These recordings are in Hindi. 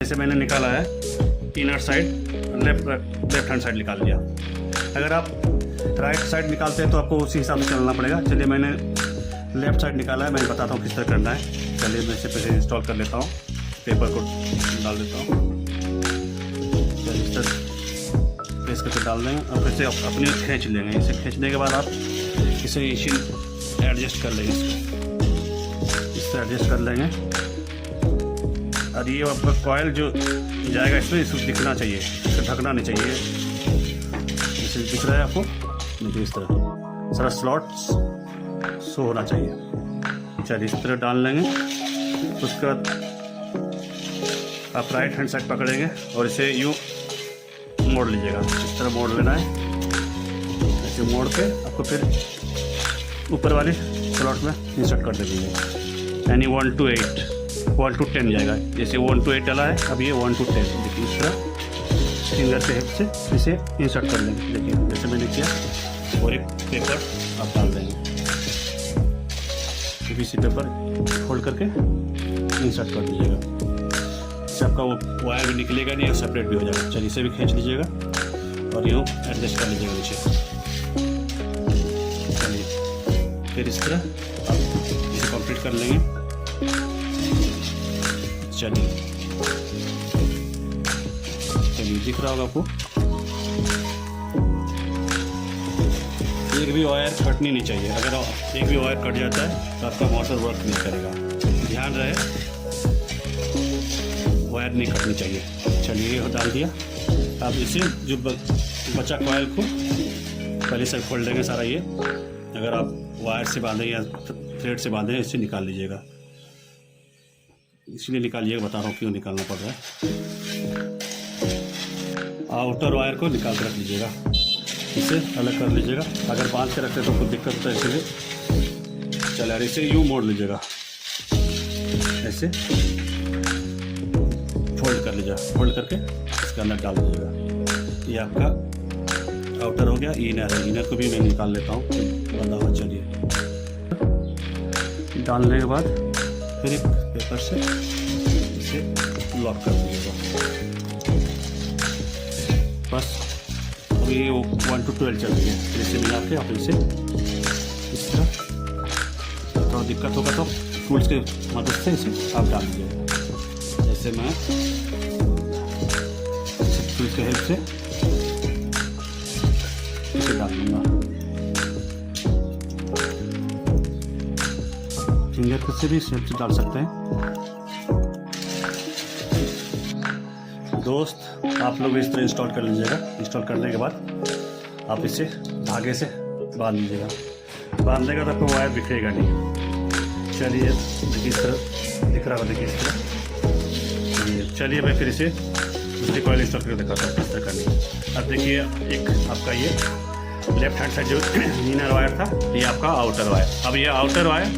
जैसे मैंने निकाला है inner side, left hand side निकाल लिया। अगर आप राइट साइड निकालते हैं तो आपको उसी हिसाब से चलना पड़ेगा। चलिए मैंने लेफ्ट साइड निकाला है, मैं बताता हूँ किस तरह करना है। चलिए मैं इसे पहले इंस्टॉल कर लेता हूँ, पेपर को डाल देता हूँ। चलिए इस तरह प्रेस करके डाल देंगे और फिर से अपनी खींच लेंगे। इसे खींचने के बाद आप इसे एडजस्ट कर लेंगे, इससे एडजस्ट कर लेंगे। और ये आपका कॉयल जो जाएगा इसमें, इसको दिखना चाहिए, इसे ढकना नहीं चाहिए। इसे दिख रहा है आपको, नहीं इस तरह सारा स्लॉट्स शो होना चाहिए। चलिए इस तरह डाल लेंगे। उसके बाद आप राइट हैंड साइड पकड़ेंगे और इसे यूँ मोड़ लीजिएगा। इस तरह मोड़ लेना है। ऐसे मोड़ के आपको फिर ऊपर वाले स्लॉट में इंसर्ट कर देंगे, यानी 1 to 8, 1 to 10 जाएगा। जैसे 1 to 8 डाला है, अब ये 1 to 10। देखिए इस तरह फिंगर से हेल्प से इसे इंसर्ट कर लेंगे। देखिए जैसे मैंने किया। और एक पेपर आप डाल देंगे, PVC पेपर फोल्ड करके इंसर्ट कर दीजिएगा। इससे आपका वो वायर भी निकलेगा नहीं और सेपरेट भी हो जाएगा। चलिए इसे भी खींच लीजिएगा और यूँ एडजस्ट कर लीजिएगा नीचे। चलिए फिर इस तरह आप इसे कंप्लीट कर लेंगे। चलिए दिख रहा होगा आपको, एक भी वायर कटनी नहीं चाहिए। अगर एक भी वायर कट जाता है तो आपका मोटर वर्क नहीं करेगा। ध्यान रहे, वायर नहीं कटनी चाहिए। चलिए ये डाल दिया। आप इसे जो बचा कॉयल को पहले से खोल देंगे सारा। ये अगर आप वायर से बांधे या थ्रेड से बांधे इसे निकाल लीजिएगा। इसलिए निकालिएगा, बता रहा हूँ क्यों निकालना पड़ रहा है। आउटर वायर को निकाल कर रख लीजिएगा, इसे अलग कर लीजिएगा। अगर बांध के रखते तो कुछ दिक्कत होता है, इसलिए चलिए इसे यूँ मोड़ लीजिएगा। ऐसे फोल्ड कर लीजिएगा, फोल्ड करके इसके अंदर डाल दीजिएगा। ये आपका आउटर हो गया। इनर है, इनर को भी मैं निकाल लेता हूँ, बंधा हुआ। चलिए डालने के बाद फिर एक पेपर से इसे लॉक कर दीजिएगा। बस अब ये 1 to 12 चल रही है। फिर इसे मिला के आप इसे इस तरह, थोड़ा दिक्कत होगा तो टूल्स के मदद से इसे आप डाल दीजिएगा। जैसे मैं टूल्स के हेल्प से इसे डाल दूँगा। फिंगर से भी इस हेल्प से डाल सकते हैं। दोस्त आप लोग इस तरह इंस्टॉल कर लीजिएगा। इंस्टॉल करने के बाद आप इसे धागे से बांध लीजिएगा। बांधने का तो आपको वायर बिखरेगा नहीं। चलिए देखिए इस तरह दिख रहा होगा, देखिए इस तरह। चलिए मैं फिर इसे दूसरी कॉइल इंस्टॉल करके दिखाता हूँ किस तरह करनी है। अब देखिए एक आपका ये लेफ्ट हैंड साइड जो इनर वायर था, ये आपका आउटर वायर। अब ये आउटर वायर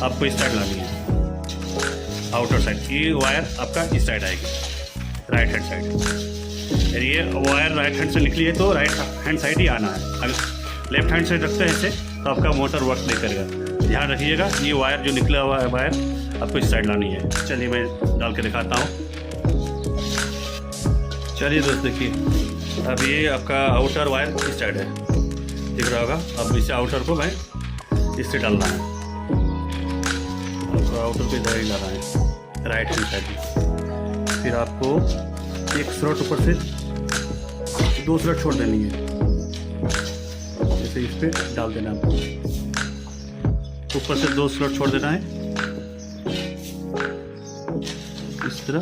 आपको इस साइड लानी है, आउटर साइड। ये वायर आपका इस साइड आएगी, राइट हैंड साइड। ये वायर राइट हैंड से निकली है तो राइट हैंड साइड ही आना है। अगर लेफ्ट हैंड साइड रखते हैं ऐसे तो आपका मोटर वर्क नहीं करेगा। ध्यान रखिएगा, ये वायर जो निकला हुआ है वायर आपको इस साइड लानी है। चलिए मैं डाल के दिखाता हूँ। चलिए दोस्त देखिए, अब ये आपका आउटर वायर इस साइड है, दिख रहा होगा। अब इसे आउटर को मैं इससे डालना है, आपको आउटर पे इधर ही डालना है, राइट हैंड साइड। फिर आपको एक स्लॉट ऊपर से 2 स्लॉट छोड़ देनी है। जैसे इस पर डाल देना है, आपको ऊपर से 2 स्लॉट छोड़ देना है। इस तरह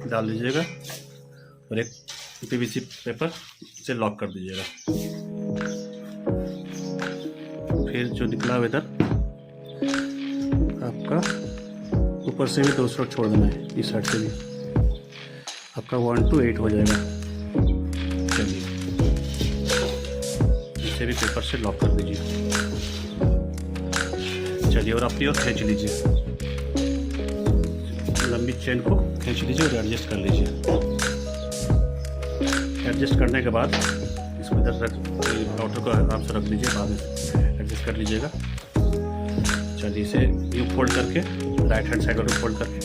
डाल लीजिएगा और एक PVC पेपर से लॉक कर दीजिएगा। फिर जो निकला हुआ इधर आपका ऊपर से भी 2 स्लॉट छोड़ देना है, इस साइड से भी आपका 1 to 8 हो जाएगा। चलिए इसे भी पेपर से लॉक कर दीजिए। चलिए और अपनी ओर खींच लीजिए, लंबी चेन को खींच लीजिए और एडजस्ट कर लीजिए। एडजस्ट करने के बाद इसको इधर रख, राउटर को आराम से रख लीजिए, बाद में एडजस्ट कर लीजिएगा। चलिए इसे यूँ फोल्ड करके राइट हैंड साइड को फोल्ड करके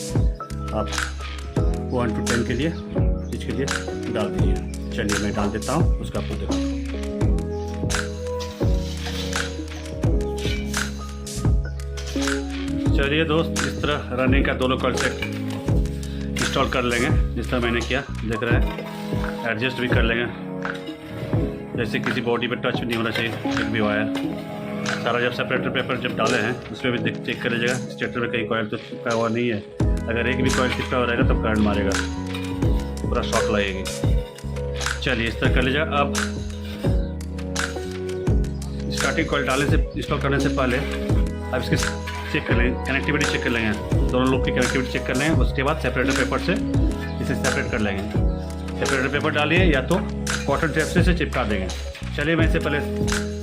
आप 1 to 10 के लिए इसके लिए डाल दीजिए। चलिए मैं डाल देता हूँ, उसका आपको दिखाता हूँ। चलिए दोस्त, इस तरह रनिंग का दोनों कॉइल सेट इंस्टॉल कर लेंगे जिस तरह मैंने किया, देख रहे हैं। एडजस्ट भी कर लेंगे, जैसे किसी बॉडी पे टच नहीं होना चाहिए एक भी वायर। सारा जब सेपरेटर पेपर जब डाले हैं उसमें भी चेक कर लीजिएगा स्टेटर में कहीं कॉइल तो चिपका हुआ नहीं है। अगर एक भी कॉइल चिपका हुआ रहेगा तो करंट मारेगा, पूरा शॉक लगेगी। चलिए इस तरह कर लीजिएगा। अब स्टार्टिंग कॉइल डालने से इंस्टॉल करने से पहले अब इसके चेक कर लेंगे, कनेक्टिविटी चेक कर लेंगे, दोनों लोग की कनेक्टिविटी चेक कर लेंगे। उसके बाद सेपरेटर पेपर से इसे सेपरेट कर लेंगे। सेपरेटर पेपर डालिए या तो कॉटन टेप से चिपका देंगे। चलिए मैं इससे पहले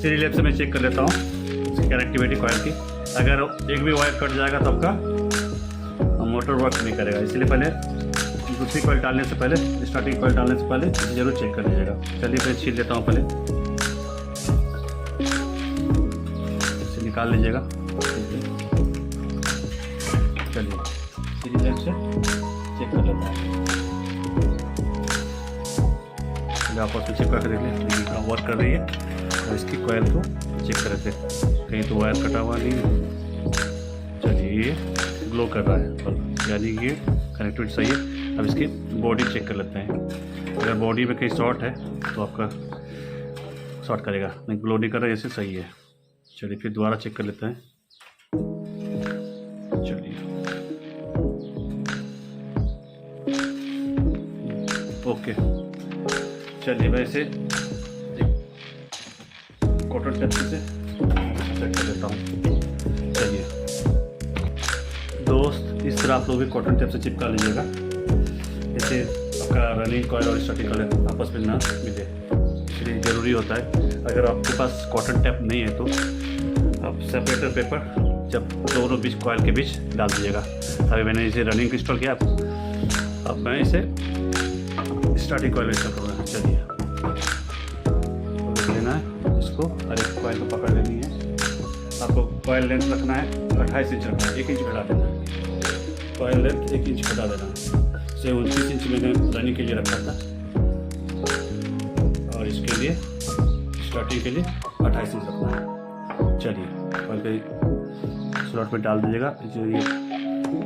सीरी लैब से मैं चेक कर लेता हूँ इसकी कनेक्टिविटी कॉइल की। अगर एक भी वायर कट जाएगा तो आपका मोटर वर्क नहीं करेगा, इसलिए पहले दूसरी कॉइल डालने से पहले, स्टार्टिंग कॉइल डालने से पहले इसे जरूर चेक कर लीजिएगा। चलिए मैं छील लेता हूँ, पहले इसे निकाल लीजिएगा। चलिए सीरी लैब से चेक कर लेता हूँ। आप उसको चेक करके देख लें वर्क कर रही है, और इसकी कॉइल को चेक कर रहे थे कहीं तो वायर कटा हुआ नहीं है। चलिए ये ग्लो कर रहा है, यानी कि कनेक्टिविटी सही है। अब इसकी बॉडी चेक कर लेते हैं। अगर बॉडी में कहीं शॉर्ट है तो आपका शॉर्ट करेगा, नहीं ग्लो नहीं कर रहा है, ऐसे सही है। चलिए फिर दोबारा चेक कर लेते हैं। चलिए ओके, चलिए मैं इसे कॉटन टेप से चेक कर लेता हूँ। चलिए दोस्त, इस तरह आप लोग भी कॉटन टेप से चिपका लीजिएगा, इससे आपका रनिंग कॉइल और स्टार्टिंग कॉइल आपस में ना मिले, इसलिए ज़रूरी होता है। अगर आपके पास कॉटन टेप नहीं है तो आप सेपरेटर पेपर जब दोनों बीच कॉइल के बीच डाल दीजिएगा। अभी मैंने इसे रनिंग इंस्टॉल किया, अब मैं इसे स्टार्टिंग कॉइल इंस्टॉल करूँगा। चलिए तो लेना है इसको, और एक कॉइल को पकड़ लेनी है। आपको कॉइल लेंथ रखना है 28 इंच रखना है, 1 इंच घटा देना है। कॉइल लेंथ 1 इंच घटा देना है। से 29 इंच मैंने रनिंग के लिए रखा था, और इसके लिए स्टार्टिंग के लिए 28 इंच रखना है। चलिए कॉइल के स्लॉट में डाल दीजिएगा। जो ये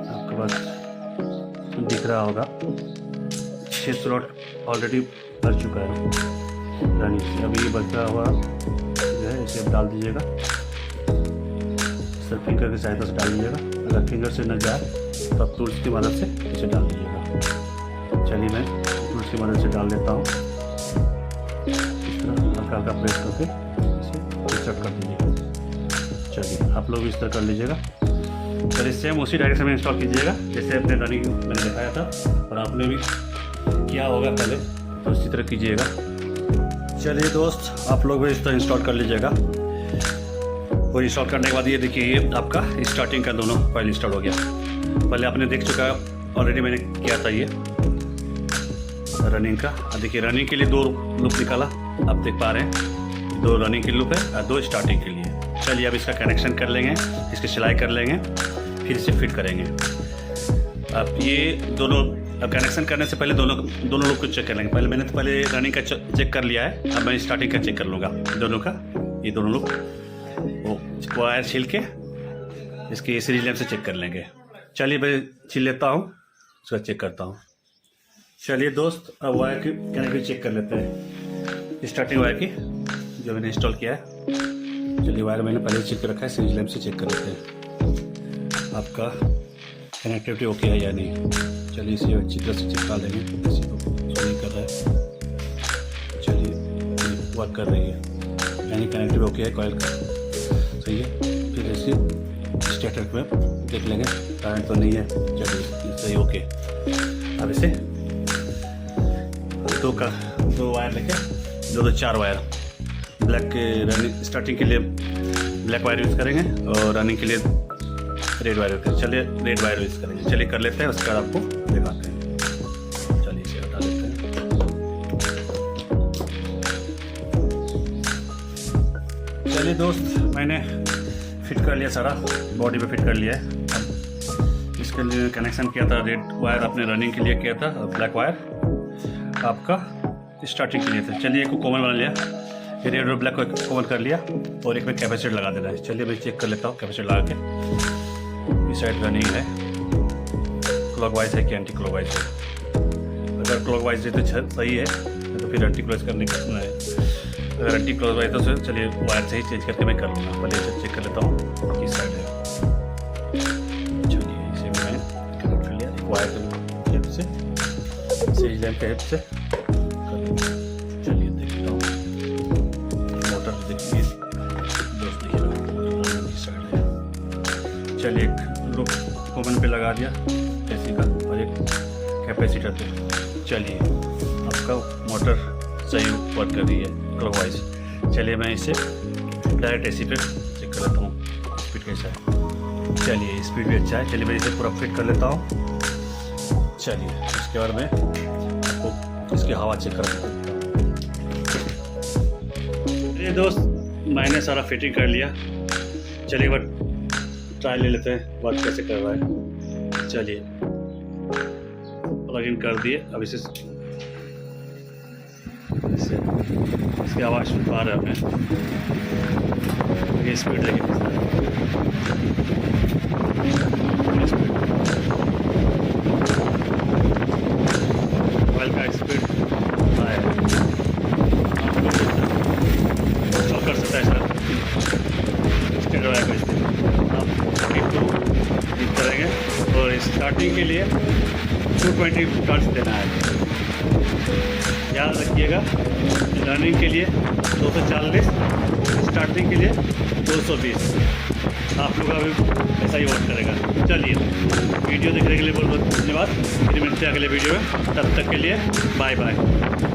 आपके पास दिख रहा होगा 6 स्लॉट ऑलरेडी भर चुका है रनिंग से। अभी ये बचा हुआ जो है इसे डाल दीजिएगा, सर फिंगर की सहायता से डाल दीजिएगा। अगर फिंगर से न जाए तो आप टूल्स की मदद से इसे डाल दीजिएगा। चलिए मैं टूल्स की मदद से डाल देता हूँ। इस तरह हल्का हल्का प्रेस करके इसे इंसर्ट कर दीजिएगा। चलिए आप लोग इस तरह कर लीजिएगा। चलिए सेम उसी डायरेक्शन में इंस्टॉल कीजिएगा जैसे अपने रनिंग मैंने दिखाया था, और आपने भी किया होगा पहले, तो इसी तरह कीजिएगा। चलिए दोस्त, आप लोग भी इस तरह इंस्टॉल कर लीजिएगा। और इंस्टॉल करने के बाद ये देखिए, ये आपका स्टार्टिंग का दोनों कॉइल इंस्टॉल हो गया। पहले आपने देख चुका है, ऑलरेडी मैंने किया था ये रनिंग का। अब देखिए रनिंग के लिए 2 लूप निकाला, आप देख पा रहे हैं 2 रनिंग की लूप है और 2 स्टार्टिंग के लिए। चलिए अब इसका कनेक्शन कर लेंगे, इसकी सिलाई कर लेंगे, फिर इसे फिट करेंगे। अब ये दोनों, अब कनेक्शन करने से पहले दोनों लूप को चेक कर लेंगे। पहले मैंने तो पहले रनिंग का चेक कर लिया है, अब मैं स्टार्टिंग का चेक कर लूँगा दोनों का। ये दोनों लूप वो वायर छील के इसकी सीरीज लैम्प से चेक कर लेंगे। चलिए मैं छील लेता हूँ, उसका चेक करता हूँ। चलिए दोस्त, अब वायर की कनेक्टिविटी चेक कर लेते हैं, स्टार्टिंग वायर की जो मैंने इंस्टॉल किया है। चलिए वायर मैंने पहले चेक कर रखा है, सीरीज लैम्प से चेक कर लेते हैं आपका कनेक्टिविटी ओके है या नहीं। चलिए इसे अच्छी तरह से चिपका लेंगे, किसी को नहीं कर रहा है। चलिए वर्क कर रही है, यानी कनेक्टिविटी ओके है, कॉइल का सही है। फिर इसे स्टेटर में देख लेंगे करंट तो नहीं है। चलिए सही ओके। अब इसे दो वायर लेके 4 वायर ब्लैक के रनिंग स्टार्टिंग के लिए ब्लैक वायर यूज़ करेंगे, और रनिंग के लिए रेड वायर यूज़ करेंगे। चलिए रेड वायर यूज़ करेंगे। चलिए कर लेते हैं, उसके बाद आपको दिखाते हैं। चलिए इसे हटा देते हैं। चलिए दोस्त, मैंने फिट कर लिया, सारा बॉडी पे फिट कर लिया है। अब इसके लिए कनेक्शन किया था, रेड वायर आपने रनिंग के लिए किया था, ब्लैक वायर आपका स्टार्टिंग के लिए था। चलिए एक को कॉमन बना लिया, ये रेड और ब्लैक को कॉमन कर लिया और एक में कैपेसिटर लगा देना है। चलिए मैं चेक कर लेता हूँ कैपेसिटर लगा के। इस साइड रनिंग है, क्लॉकवाइज है कि एंटी क्लॉकवाइज है। अगर क्लॉकवाइज है तो सही है, तो फिर एंटी क्लॉकवाइज करने का है। अगर एंटी क्लॉकवाइज तो चलिए वायर से ही चेंज करके मैं कर लूँगा। पहले इसे चेक कर लेता हूँ किस साइड है। चलिए इसे मैं कनेक्ट कर लिया, एक वायर के हेल्प से, सीरीज लैम्प के हेल्प से। चलिए देखता हूँ मोटर देखिए दोस्त, दिख रहा है इस साइड है। चलिए एक लूप कॉमन पे लगा दिया एसी का और एक कैपेसिटर पे। चलिए आपका मोटर सही वर्क कर रही है क्लॉकवाइज। चलिए मैं इसे डायरेक्ट एसी पे चेक कर लेता हूँ स्पीड कैसा है। चलिए स्पीड भी अच्छा है। चलिए मैं इसे पूरा फिट कर लेता हूँ। चलिए उसके बाद मैं आपको इसकी हवा चेक कर देता हूँ। चलिए दोस्त, मैंने सारा फिटिंग कर लिया। चलिए एक बार ट्राई ले लेते हैं वर्क कैसे कर रहा है। चलिए प्लग इन कर दिए। अब इसे इसकी आवाज़ आ रहा है अपने, ये स्पीड देखिए मोबाइल का स्पीड है। आप कर सकता है सर स्टैंड वायर को इससे आप एक करेंगे और स्टार्टिंग के लिए 220 टर्न्स देना है। याद रखिएगा, रनिंग के लिए 240, स्टार्टिंग के लिए 220। आप लोग अभी ऐसा ही वर्क करेगा। चलिए वीडियो देखने के लिए बहुत बहुत धन्यवाद। फिर मिलते हैं अगले वीडियो में, तब तक के लिए बाय बाय।